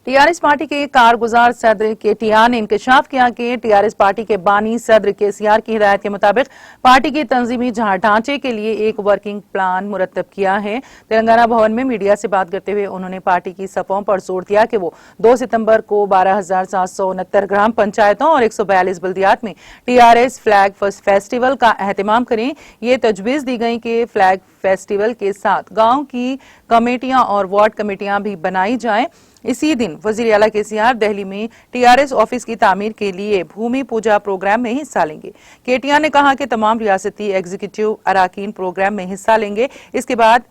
TRS party के कारगुजार सदर KTR ने इंकशाफ किया कि टीआरएस पार्टी के बानी सदर केसीआर की हिदायत के मुताबिक पार्टी के तंजीमी ढांचे के लिए एक वर्किंग प्लान मुरतब किया है। तेलंगाना भवन में मीडिया से बात करते हुए उन्होंने पार्टी की सफों पर जोर दिया कि वो 2 सितंबर को 12,769 ग्राम पंचायतों और 142 बल्दियात में टीआरएस फ्लैग फेस्टिवल का एहतमाम करें। ये तजवीज़ दी गई कि फ्लैग फेस्टिवल के साथ गांव की कमेटियां और वार्ड कमेटियां भी बनाई जाएं। इसी दिन वजीर आला केसीआर दिल्ली में टीआरएस ऑफिस की तामीर के लिए भूमि पूजा प्रोग्राम में हिस्सा लेंगे। केटीआर ने कहा कि तमाम रियासती एग्जीक्यूटिव अराकीन प्रोग्राम में हिस्सा लेंगे। इसके बाद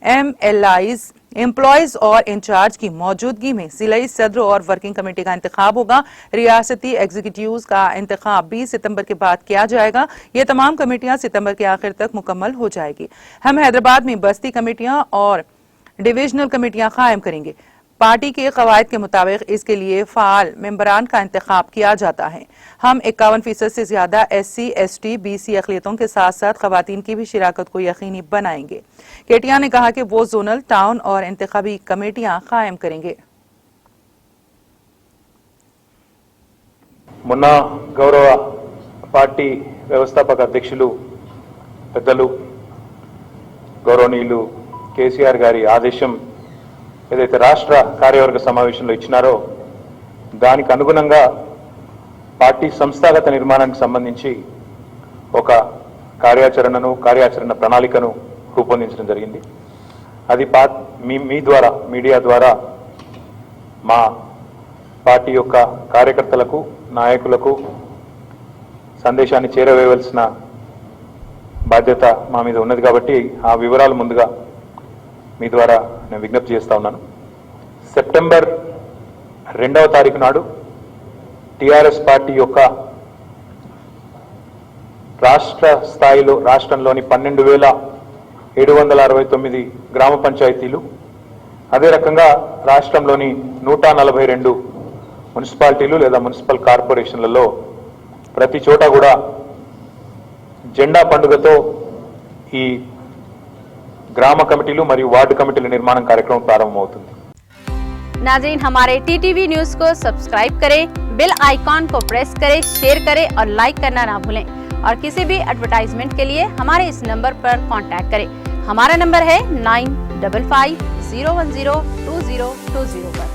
एमएलआईज, एम्प्लॉयज और इंचार्ज की मौजूदगी में जिलाई सदर और वर्किंग कमेटी का इंतखाब होगा। रियासती एग्जीक्यूटिव्स का इंतखाब 20 सितंबर के बाद किया जाएगा। ये तमाम कमेटियां सितंबर के आखिर तक मुकम्मल हो जाएगी। हम हैदराबाद में बस्ती कमेटियां और डिविजनल कमेटियां कायम करेंगे। पार्टी के कवायद के मुताबिक इसके लिए फाल मेंबरान का इंतखाब किया जाता है। हम 51% से ज्यादा SC, ST, BC अक़लियतों के साथ साथ खवातीन की भी शिराकत को यकीनी बनाएंगे। केटीआर ने कहा कि वो जोनल, टाउन और इंतखाबी कमेटियां कायम करेंगे। మొన్న గౌరవ పార్టీ వ్యవస్థాపక అధ్యక్షులు పెద్దలు గౌరవనీయులు కేసీఆర్ గారి ఆదేశం ఏదైతే రాష్ట్ర కార్యవర్గ సమావేశంలో ఇచ్చినారో దానికి అనుగుణంగా పార్టీ సంస్థాగత నిర్మాణానికి సంబంధించి ఒక కార్యాచరణ ప్రణాళికను రూపొందించడం జరిగింది. అది మీ ద్వారా, మీడియా ద్వారా మా పార్టీ యొక్క కార్యకర్తలకు, నాయకులకు సందేశాన్ని చేరవేయవలసిన బాధ్యత మా మీద ఉన్నది. కాబట్టి ఆ వివరాలు ముందుగా మీ ద్వారా నేను విజ్ఞప్తి చేస్తా ఉన్నాను. సెప్టెంబర్ 2వ తారీఖు నాడు టిఆర్ఎస్ పార్టీ యొక్క రాష్ట్ర స్థాయిలో రాష్ట్రంలోని 12,769 గ్రామ పంచాయతీలు, అదే రకంగా రాష్ట్రంలోని 142 మున్సిపాలిటీలు లేదా మున్సిపల్ కార్పొరేషన్లలో ప్రతి చోట కూడా జెండా పండుగతో ఈ ग्राम कमेटीलू మరియు वार्ड कमेटीల निर्माण कार्यक्रम प्रारंभమవుతుంది. नाज़रीन, हमारे टीटीवी न्यूज को सब्सक्राइब करें, बेल आइकॉन को प्रेस करें, शेयर करें और लाइक करना ना भूलें। और किसी भी एडवर्टाइजमेंट के लिए हमारे इस नंबर पर कांटेक्ट करें। हमारा नंबर है 9550102020 पर।